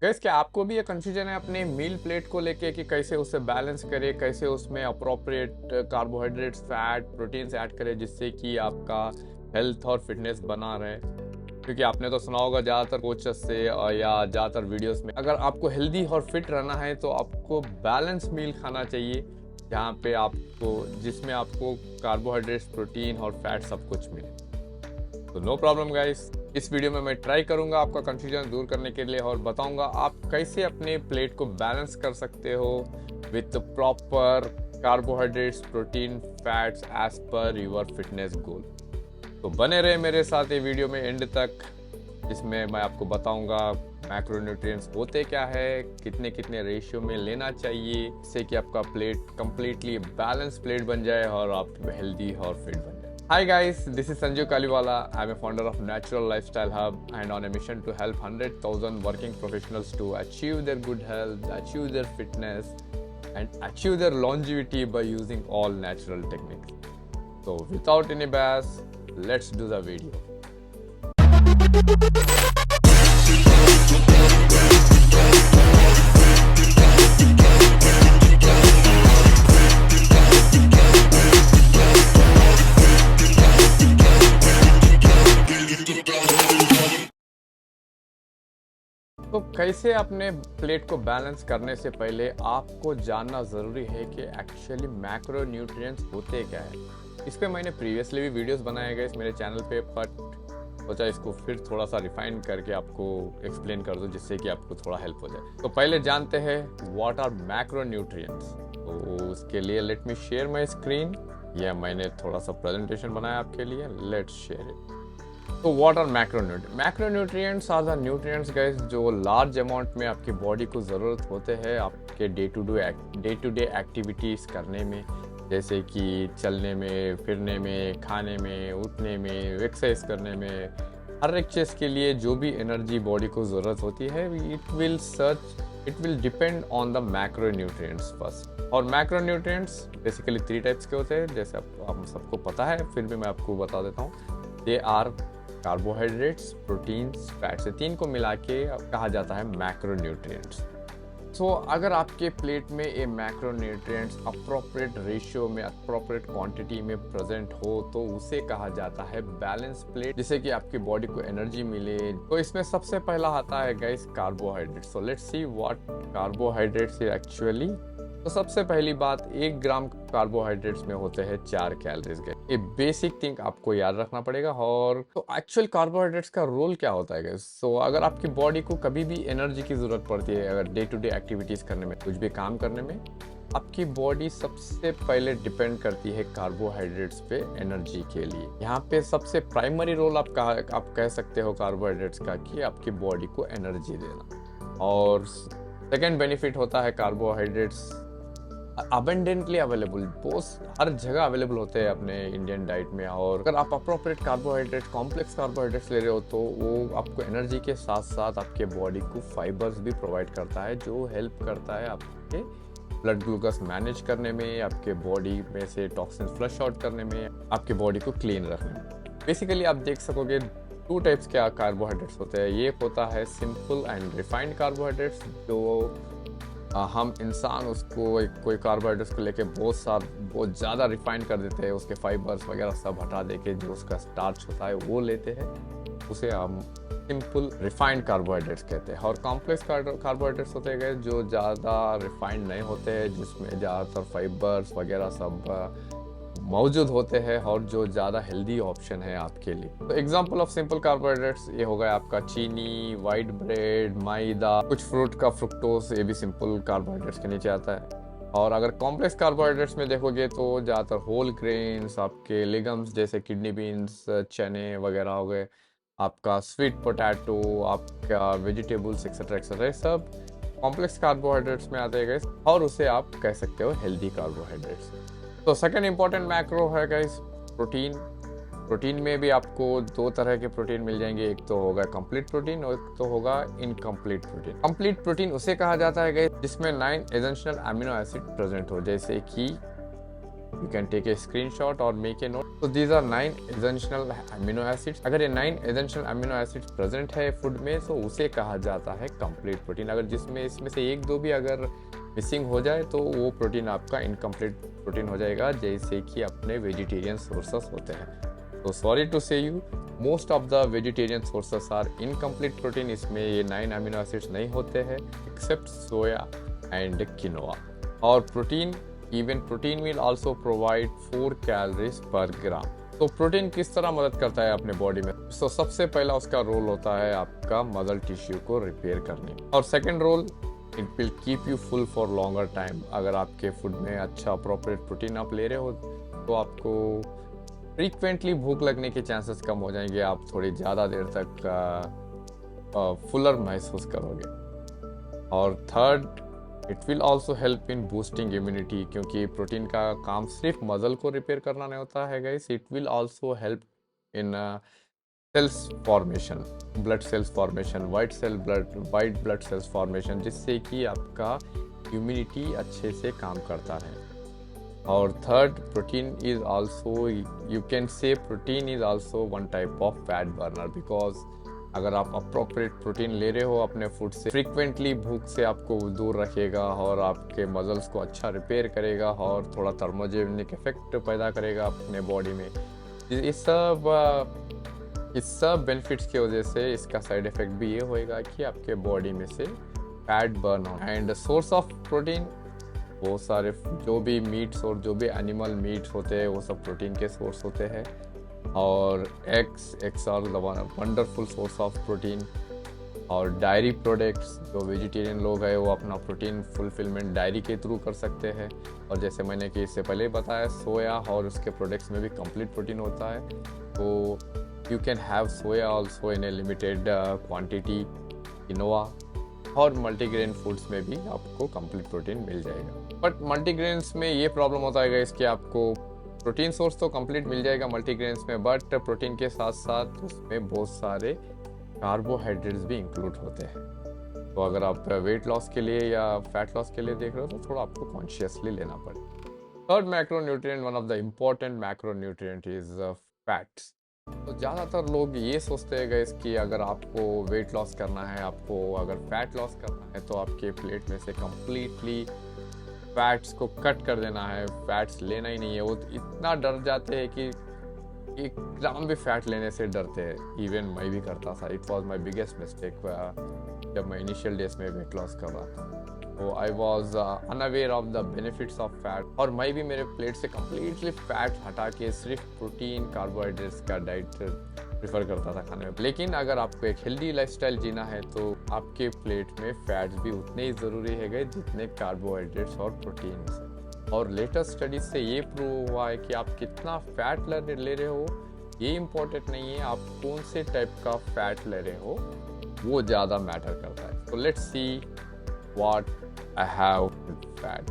Gas क्या आपको भी ये कंफ्यूजन है अपने मील प्लेट को लेके कि कैसे उसे बैलेंस करें, कैसे उसमें appropriate carbohydrates, fat, proteins add करें जिससे कि आपका हेल्थ और फिटनेस बना रहे। क्योंकि आपने तो सुना होगा ज़्यादातर कोचेस से या ज़्यादातर वीडियोस में, अगर आपको हेल्दी और फिट रहना है तो आपको बैलेंस मील खाना चाहिए, जहाँ पे आपको जिसमें आपको कार्बोहाइड्रेट्स, प्रोटीन और फैट सब कुछ मिले। तो नो प्रॉब्लम गाइस, इस वीडियो में मैं ट्राई करूंगा आपका कंफ्यूजन दूर करने के लिए और बताऊंगा आप कैसे अपने प्लेट को बैलेंस कर सकते हो with proper carbohydrates, protein, fats as per your fitness goal. तो बने रहे मेरे साथ ये वीडियो में एंड तक, जिसमें मैं आपको बताऊंगा मैक्रोन्यूट्रिएंट्स होते क्या है, कितने कितने रेशियो में लेना चाहिए, जिससे कि आपका प्लेट कंप्लीटली बैलेंस प्लेट बन जाए और आप हेल्दी और फिट बन जाए। Hi guys, this is Sanju Kaliwala. I'm a founder of Natural Lifestyle Hub and on a mission to help 100,000 working professionals to achieve their good health, achieve their fitness and achieve their longevity by using all natural techniques. So without any bias, let's do the video. तो कैसे अपने plate को balance करने से पहले आपको जानना ज़रूरी है कि एक्चुअली मैक्रो न्यूट्रिएंट्स होते क्या है। इस पे मैंने प्रीवियसली भी वीडियोस बनाए गए इस मेरे चैनल पे, बट सोचा इसको फिर थोड़ा सा रिफाइन करके आपको एक्सप्लेन कर दूं जिससे कि आपको थोड़ा हेल्प हो जाए। तो पहले जानते हैं व्हाट आर मैक्रो न्यूट्रिएंट्स। तो उसके लिए let me share my screen. यह मैंने थोड़ा सा प्रेजेंटेशन बनाया आपके लिए, लेट्स शेयर इट। तो what are macronutrients? Macronutrients are the nutrients guys जो लार्ज अमाउंट में आपकी बॉडी को ज़रूरत होते हैं आपके डे टू डे एक्टिविटीज़ करने में, जैसे कि चलने में, फिरने में, खाने में, उठने में, एक्सरसाइज करने में, हर एक चीज़ के लिए जो भी एनर्जी बॉडी को ज़रूरत होती है it will depend on the macronutrients first. और मैक्रोन्यूट्रिएंट्स बेसिकली 3 टाइप्स के होते हैं, जैसे आप सबको पता है, फिर भी मैं आपको बता देता हूँ। They are carbohydrates, proteins, fats, से 3 को मिला के कहा जाता है मैक्रोन्यूट्रिएंट्स। सो अगर आपके प्लेट में ये मैक्रोन्यूट्रिएंट्स अप्रोप्रिएट रेशियो में, अप्रोप्रिएट क्वांटिटी में प्रेजेंट हो तो उसे कहा जाता है बैलेंस प्लेट, जिससे कि आपकी बॉडी को एनर्जी मिले। तो इसमें सबसे पहला आता है guys carbohydrates. So let's see what carbohydrates is actually. तो सबसे पहली बात, 1 ग्राम कार्बोहाइड्रेट्स में होते हैं 4 कैलोरीज। ये बेसिक थिंग आपको याद रखना पड़ेगा। और तो एक्चुअल कार्बोहाइड्रेट्स का रोल क्या होता है गाइस? सो अगर आपकी बॉडी को कभी भी एनर्जी की जरूरत पड़ती है, अगर डे टू डे एक्टिविटीज करने में, कुछ भी काम करने में, आपकी बॉडी सबसे पहले डिपेंड करती है कार्बोहाइड्रेट्स पे एनर्जी के लिए। यहाँ पे सबसे प्राइमरी रोल आप कह सकते हो कार्बोहाइड्रेट्स का कि आपकी बॉडी को एनर्जी देना। और सेकेंड बेनिफिट होता है कार्बोहाइड्रेट्स अबेंडेंटली अवेलेबल, बहुत हर जगह अवेलेबल होते हैं अपने इंडियन डाइट में। और अगर आप अप्रोप्रिएट कार्बोहाइड्रेट, कॉम्प्लेक्स कार्बोहाइड्रेट्स ले रहे हो तो वो आपको एनर्जी के साथ साथ आपके बॉडी को फाइबर्स भी प्रोवाइड करता है, जो हेल्प करता है आपके ब्लड ग्लूकोज मैनेज करने में, आपके बॉडी में से टॉक्सिन फ्लश आउट करने में, आपके बॉडी को क्लीन रखने में। बेसिकली आप देख सकोगे 2 टाइप्स के कार्बोहाइड्रेट्स होते हैं। ये होता है सिंपल एंड रिफाइंड कार्बोहाइड्रेट्स, जो हम इंसान उसको कोई कार्बोहाइड्रेट्स को लेके बहुत ज़्यादा रिफाइन कर देते हैं, उसके फाइबर्स वगैरह सब हटा देके जो उसका स्टार्च होता है वो लेते हैं, उसे हम सिंपल रिफाइंड कार्बोहाइड्रेट्स कहते हैं। और कॉम्प्लेक्स कार्बोहाइड्रेट्स होते हैं जो ज़्यादा रिफाइंड नहीं होते हैं, जिसमें ज़्यादातर फाइबर्स वगैरह सब मौजूद होते हैं और जो ज़्यादा हेल्दी ऑप्शन है आपके लिए। तो एग्जांपल ऑफ सिंपल कार्बोहाइड्रेट्स ये हो गया आपका चीनी, वाइट ब्रेड, मैदा, कुछ फ्रूट का फ्रुक्टोज, ये भी सिंपल कार्बोहाइड्रेट्स के नीचे आता है। और अगर कॉम्प्लेक्स कार्बोहाइड्रेट्स में देखोगे तो ज़्यादातर होल ग्रेन्स, आपके लिगम्स जैसे किडनी बीन्स, चने वगैरह हो गए, आपका स्वीट पोटैटो, आपका वेजिटेबल्स एक्सेट्रा एक्सेट्रा, सब कॉम्प्लेक्स कार्बोहाइड्रेट्स में आते हैं और उसे आप कह सकते हो हेल्दी कार्बोहाइड्रेट्स। तो सेकंड इंपॉर्टेंट मैक्रो है गाइस प्रोटीन। प्रोटीन में भी आपको 2 तरह के प्रोटीन मिल जाएंगे, एक तो होगा कंप्लीट प्रोटीन और एक तो होगा इनकम्प्लीट प्रोटीन। कंप्लीट प्रोटीन उसे कहा जाता है गाइस जिसमें 9 एसेंशियल अमीनो एसिड प्रेजेंट हो, जैसे कि You can take a screenshot or make a note. So these are 9 essential amino acids. अगर ये 9 essential amino acids present है फूड में तो उसे कहा जाता है कंप्लीट प्रोटीन। अगर जिसमें इसमें से एक दो भी अगर मिसिंग हो जाए तो वो प्रोटीन आपका इनकम्प्लीट प्रोटीन हो जाएगा, जैसे कि अपने वेजिटेरियन सोर्सेस होते हैं। तो sorry to say you, most of the vegetarian sources are incomplete protein. इसमें ये 9 अमीनो एसिड्स नहीं होते हैं एक्सेप्ट सोया एंड किनोआ। और protein, even protein will also provide 4 calories per gram. तो प्रोटीन किस तरह मदद करता है अपने बॉडी में? तो सबसे पहला उसका रोल होता है आपका मसल टिश्यू को रिपेयर करने, और second role, it will keep you full for longer time. अगर आपके फूड में अच्छा अप्रोप्रिएट प्रोटीन आप ले रहे हो तो आपको फ्रीक्वेंटली भूख लगने के चांसेस कम हो जाएंगे, आप थोड़ी ज़्यादा देर तक फुलर महसूस करोगे। और third, it will also help in boosting immunity, क्योंकि प्रोटीन का काम सिर्फ मसल को रिपेयर करना नहीं होता है guys, it will also help in cells formation, blood cells formation, white blood cells formation, जिससे कि आपका इम्यूनिटी अच्छे से काम करता है। और third, protein is also, you can say protein is also one type of fat burner, because अगर आप अप्रोप्रिएट प्रोटीन ले रहे हो अपने फूड से, फ्रीक्वेंटली भूख से आपको दूर रखेगा और आपके मसल्स को अच्छा रिपेयर करेगा और थोड़ा थर्मोजेनिक इफेक्ट पैदा करेगा अपने बॉडी में। इस सब बेनिफिट्स की वजह से इसका साइड इफेक्ट भी ये होएगा कि आपके बॉडी में से फैट बर्न हो। एंड सोर्स ऑफ प्रोटीन, वो सारे जो भी मीट्स और जो भी एनिमल मीट्स होते हैं वो सब प्रोटीन के सोर्स होते हैं। और eggs are the wonderful source of protein. और डायरी प्रोडक्ट्स, जो वेजिटेरियन लोग हैं वो अपना प्रोटीन फुलफिलमेंट डायरी के थ्रू कर सकते हैं। और जैसे मैंने कि इससे पहले बताया, सोया और उसके प्रोडक्ट्स में भी कंप्लीट प्रोटीन होता है, तो you can have soya also in A limited quantity, quinoa, और मल्टीग्रेन फूड्स में भी आपको कंप्लीट प्रोटीन मिल जाएगा। बट मल्टीग्रेन्स में ये प्रॉब्लम होता है इसके, आपको प्रोटीन सोर्स तो कंप्लीट मिल जाएगा मल्टीग्रेन्स में, बट प्रोटीन के साथ साथ उसमें बहुत सारे कार्बोहाइड्रेट्स भी इंक्लूड होते हैं। तो अगर आप वेट लॉस के लिए या फैट लॉस के लिए देख रहे हो तो थोड़ा आपको कॉन्शियसली लेना पड़ेगा। Third macronutrient, one of the important macronutrient is fats. तो ज़्यादातर लोग ये सोचते हैं गाइस कि अगर आपको वेट लॉस करना है, आपको अगर फैट लॉस करना है, तो आपके प्लेट में से कम्प्लीटली फैट्स को कट कर देना है, फैट्स लेना ही नहीं है। वो इतना डर जाते हैं कि 1 ग्राम भी फैट लेने से डरते हैं। इवन मैं भी करता था, it was my biggest mistake जब मैं इनिशियल डेज में वेट लॉस कर रहा था। तो I was unaware of the benefits of fat, और मैं भी मेरे प्लेट से कम्प्लीटली फैट हटा के सिर्फ प्रोटीन, कार्बोहाइड्रेट्स का डाइट प्रेफर करता था खाने में। लेकिन अगर आपको एक हेल्दी लाइफस्टाइल जीना है तो आपके प्लेट में फैट्स भी उतने ही ज़रूरी है जितने कार्बोहाइड्रेट्स और प्रोटीन्स। और लेटेस्ट स्टडीज से ये प्रूव हुआ है कि आप कितना फैट ले रहे हो ये इम्पोर्टेंट नहीं है, आप कौन से टाइप का फैट ले रहे हो वो ज़्यादा मैटर करता है। तो let's see what I have fat.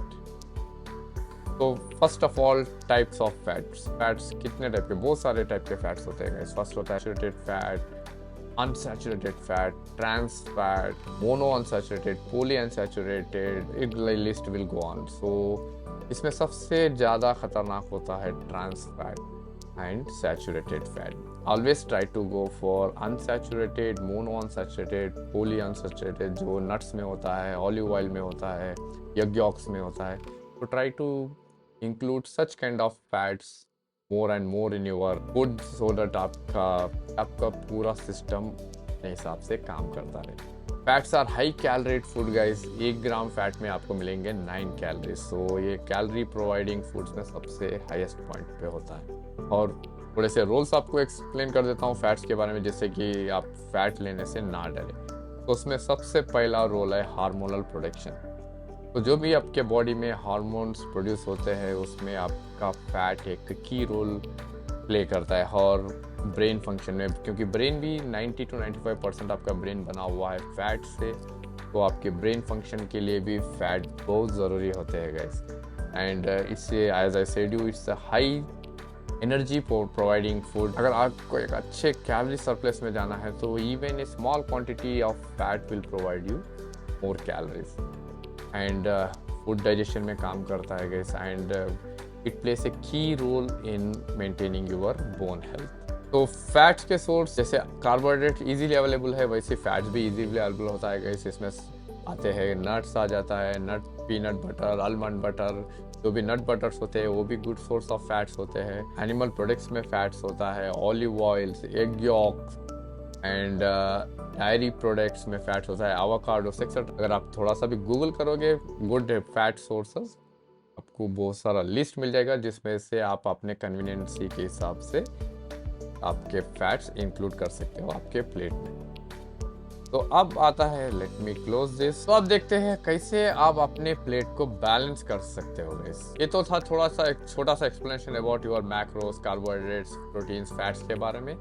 तो first of all, types of fats. Fats कितने टाइप के? बहुत सारे टाइप के फैट्स होते हैं। फर्स्ट होता है saturated fat, unsaturated fat, trans fat, mono unsaturated, poly unsaturated, it list will go on. So इसमें सबसे ज़्यादा खतरनाक होता है trans fat and saturated fat. Always try to go for unsaturated, mono unsaturated, poly unsaturated, जो nuts में होता है, ऑलिव ऑयल में होता है, एग यॉक्स में होता है। तो try to include such kind of fats more and more in your food so that आपका पूरा सिस्टम अपने हिसाब से काम करता रहे। Fats are high calorie food guys. 1 gram fat में आपको मिलेंगे 9 कैलोरीज। सो ये कैलोरी प्रोवाइडिंग फूड्स में सबसे हाईएस्ट पॉइंट पे होता है। और थोड़े से रोल्स आपको एक्सप्लेन कर देता हूँ फैट्स के बारे में, जिससे कि आप फैट लेने से ना डरें। तो उसमें सबसे पहला रोल है हार्मोनल प्रोडक्शन। तो जो भी आपके बॉडी में हार्मोन्स प्रोड्यूस होते हैं उसमें आपका फैट एक की रोल प्ले करता है। और ब्रेन फंक्शन में, क्योंकि ब्रेन भी 90 to 95% आपका ब्रेन बना हुआ है फैट से, तो आपके ब्रेन फंक्शन के लिए भी फैट बहुत ज़रूरी होते हैं गाइस। एंड इससे as I said you, it's a high energy providing food. अगर आपको एक अच्छे कैलोरी सरप्लस में जाना है तो even a small quantity of fat will provide you more calories. And food digestion में काम करता है guys. And it plays a key role in maintaining your bone health. तो फैट्स के सोर्स जैसे कार्बोहाइड्रेट इजीली अवेलेबल है, वैसे fats भी इजीली अवेलेबल होता है गाइस। इसमें आते हैं नट्स आ जाता है, नट, पीनट बटर, आलमंड बटर, जो भी नट बटर्स होते हैं वो भी गुड सोर्स ऑफ फैट्स होते हैं। एनिमल प्रोडक्ट्स में फैट्स होता है, olive oils, egg yaks and diary products में फैट्स होता है, एवोकाडोस एक्सेट्रा। अगर आप थोड़ा सा भी गूगल करोगे गुड फैट सोर्सेस, आपको बहुत सारा लिस्ट मिल जाएगा जिसमें से आप अपने कन्वीनियंसी के हिसाब से आपके फैट्स इंक्लूड कर सकते हो आपके प्लेट में। तो अब आता है लेट मी क्लोज दिस। तो अब देखते हैं कैसे आप अपने प्लेट को बैलेंस कर सकते हो गाइस। ये तो था थोड़ा सा एक छोटा सा explanation about your macros, carbohydrates, proteins, fats के बारे में।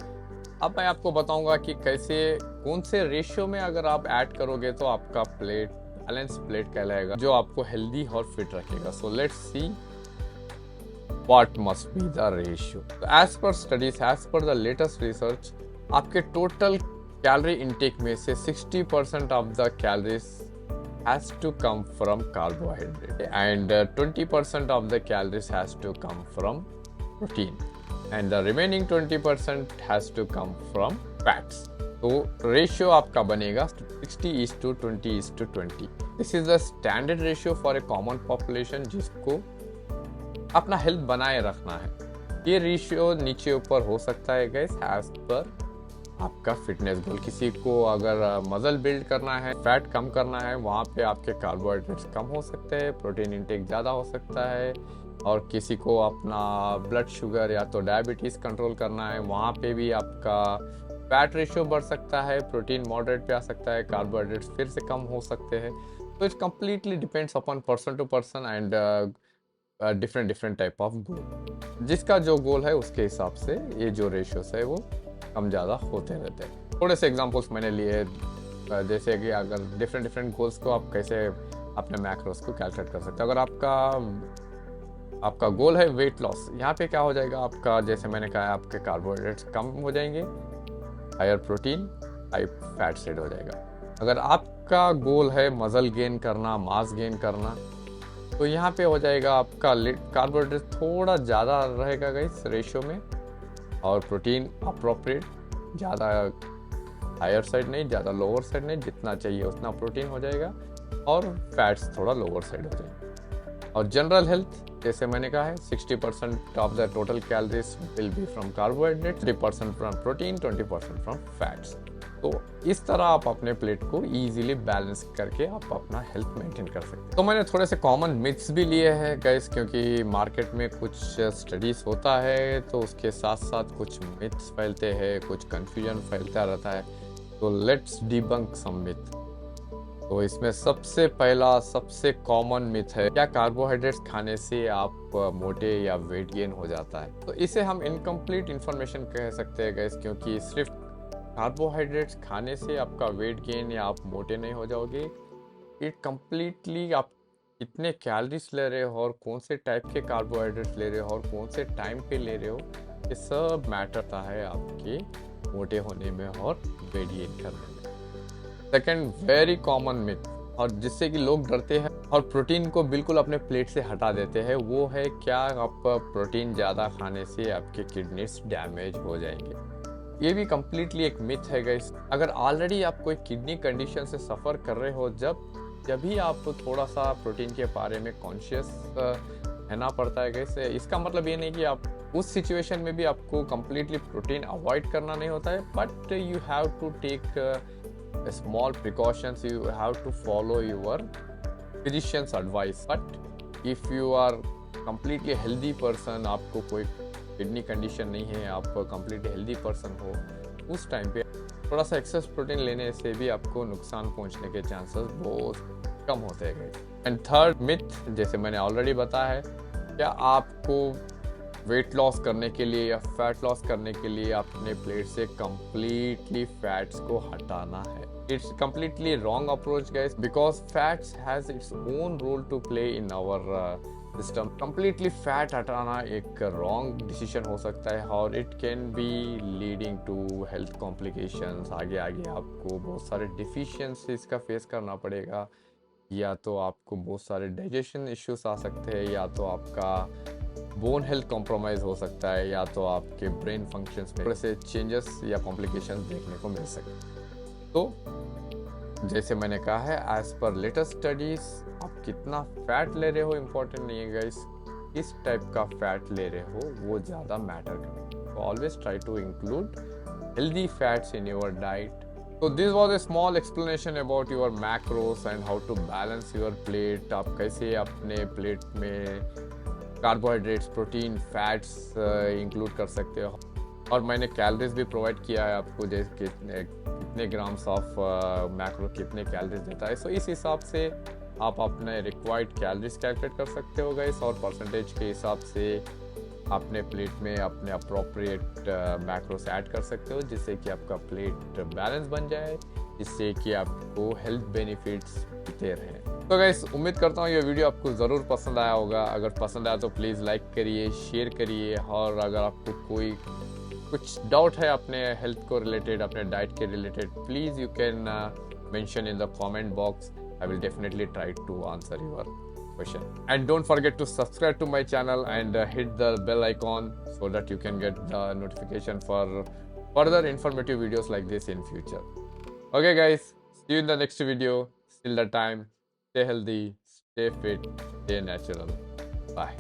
अब मैं आपको बताऊंगा कि कैसे कौन से रेशियो में अगर आप ऐड करोगे तो आपका प्लेट बैलेंस प्लेट कहलाएगा, जो आपको हेल्दी और फिट रखेगा। So let's see what must be the ratio. As per studies, as per the latest research, आपके टोटल कैलोरी इनटेक में से 60% of the calories has to come from carbohydrate and 20% of the calories has to come from protein and the remaining 20% has to come from fats. तो ratio आपका बनेगा 60:20:20. This is the standard ratio for a common population जिसको अपना health बनाए रखना है। ये ratio नीचे ऊपर हो सकता है गाइस एज पर आपका फिटनेस गोल। किसी को अगर मसल बिल्ड करना है, फैट कम करना है, वहाँ पे आपके कार्बोहाइड्रेट्स कम हो सकते हैं, प्रोटीन इंटेक ज़्यादा हो सकता है। और किसी को अपना ब्लड शुगर या तो डायबिटीज़ कंट्रोल करना है, वहाँ पे भी आपका फैट रेशियो बढ़ सकता है, प्रोटीन मॉडरेट पे आ सकता है, कार्बोहाइड्रेट्स फिर से कम हो सकते हैं। तो it's completely depends upon person to person and different type of goal. जिसका जो गोल है उसके हिसाब से ये जो रेशियोस है वो कम ज़्यादा होते रहते हैं। थोड़े से एग्जांपल्स मैंने लिए, जैसे कि अगर डिफरेंट गोल्स को आप कैसे अपने मैक्रोस को कैलकुलेट कर सकते हैं। अगर आपका गोल है वेट लॉस, यहाँ पे क्या हो जाएगा आपका, जैसे मैंने कहा आपके कार्बोहाइड्रेट्स कम हो जाएंगे, higher protein, high fat set हो जाएगा। अगर आपका गोल है मसल गेन करना, मास गेन करना, तो यहाँ पे हो जाएगा आपका कार्बोहाइड्रेट थोड़ा ज़्यादा रहेगा गाइस रेशियो में, और प्रोटीन अप्रोप्रिएट, ज़्यादा हायर साइड नहीं, ज़्यादा लोअर साइड नहीं, जितना चाहिए उतना प्रोटीन हो जाएगा, और फैट्स थोड़ा लोअर साइड हो जाएगा। और जनरल हेल्थ जैसे मैंने कहा है 60% of the total calories will be from carbohydrate, 30% from protein, 20% from fats. तो इस तरह आप अपने प्लेट को इजीली बैलेंस करके आप अपना हेल्थ मेंटेन कर सकते हैं। तो मैंने थोड़े से कॉमन मिथ्स भी लिए हैं गाइस, क्योंकि मार्केट में कुछ स्टडीज होता है तो उसके साथ साथ कुछ मिथ्स फैलते हैं, कुछ कंफ्यूजन फैलता रहता है। तो लेट्स डिबंक सम मिथ। तो इसमें सबसे पहला सबसे कॉमन मिथ है, क्या कार्बोहाइड्रेट्स खाने से आप मोटे या वेट गेन हो जाता है? तो इसे हम इनकम्प्लीट इंफॉर्मेशन कह सकते हैं गाइस, क्योंकि सिर्फ कार्बोहाइड्रेट्स खाने से आपका वेट गेन या आप मोटे नहीं हो जाओगे। इट कम्प्लीटली आप कितने कैलोरीज ले रहे हो और कौन से टाइप के कार्बोहाइड्रेट्स ले रहे हो और कौन से टाइम पे ले रहे हो, ये सब मैटर करता है आपके मोटे होने में और वेट गेन करने में। सेकेंड वेरी कॉमन मिथ, और जिससे कि लोग डरते हैं और प्रोटीन को बिल्कुल अपने प्लेट से हटा देते हैं, वो है क्या आप प्रोटीन ज़्यादा खाने से आपके किडनीज डैमेज हो जाएंगे। ये भी कम्प्लीटली एक मिथ है गाइस। अगर ऑलरेडी आप कोई किडनी कंडीशन से सफ़र कर रहे हो, जब भी आप थोड़ा सा प्रोटीन के बारे में कॉन्शियस रहना पड़ता है गाइस। इसका मतलब ये नहीं कि आप उस सिचुएशन में भी आपको कम्प्लीटली प्रोटीन अवॉइड करना नहीं होता है, but you have to take small precautions, you have to follow your physician's advice. But if you are completely healthy person, आपको कोई किडनी कंडीशन नहीं है, आप completely healthy person हो, उस टाइम पे थोड़ा सा एक्सेस प्रोटीन लेने से भी आपको नुकसान पहुंचने के चांसेस बहुत कम होते हैं। एंड थर्ड मिथ, जैसे मैंने ऑलरेडी बताया है, क्या आपको वेट लॉस करने के लिए या फैट लॉस करने के लिए अपने प्लेट से कम्प्लीटली फैट्स को हटाना है? It's completely wrong approach guys, because fats has its own role to play in our system. Completely fat हटाना एक रॉन्ग डिसीजन हो सकता है और it can be leading to health complications. आगे आपको बहुत सारे डिफिशियंसीज का फेस करना पड़ेगा, या तो आपको बहुत सारे डाइजेशन इश्यूज आ सकते हैं, या तो आपका बोन हेल्थ कॉम्प्रोमाइज़ हो सकता है या तो आपके ब्रेन फंक्शंस में थोड़े से चेंजेस या कॉम्प्लिकेशंस देखने को मिल सकते हैं। तो जैसे मैंने कहा है, एज पर लेटेस्ट स्टडीज आप कितना फैट ले रहे हो इम्पोर्टेंट नहीं है गाइस, किस टाइप का फैट ले रहे हो वो ज़्यादा मैटर करता है। तो always try to include healthy fats in your diet. So this was a small explanation about your macros and how to balance your plate. आप कैसे अपने प्लेट में कार्बोहाइड्रेट्स, प्रोटीन, फैट्स इंक्लूड कर सकते हो, और मैंने कैलोरीज भी प्रोवाइड किया है आपको, जैसे कितने ग्राम्स ऑफ मैक्रो कितने कैलोरीज देता है। सो इस हिसाब से आप अपने रिक्वायर्ड कैलोरीज कैलकुलेट कर सकते हो गाइस, और परसेंटेज के हिसाब से अपने प्लेट में अपने अप्रोप्रिएट मैक्रोस ऐड कर सकते हो, जिससे कि आपका प्लेट बैलेंस बन जाए, जिससे कि आपको हेल्थ बेनिफिट्स मिलते रहें। तो गाइस, उम्मीद करता हूँ ये वीडियो आपको ज़रूर पसंद आया होगा। अगर पसंद आया तो प्लीज़ लाइक करिए, शेयर करिए, और अगर आपको कोई कुछ डाउट है अपने हेल्थ को रिलेटेड, अपने डाइट के related, please you can mention in the comment box. I will definitely try to answer your question. And don't forget to subscribe to my channel and hit the bell icon so that you can get the notification for further informative videos like this in future. Okay guys, see you in the next video. Till the time, stay healthy, stay fit, stay natural. Bye.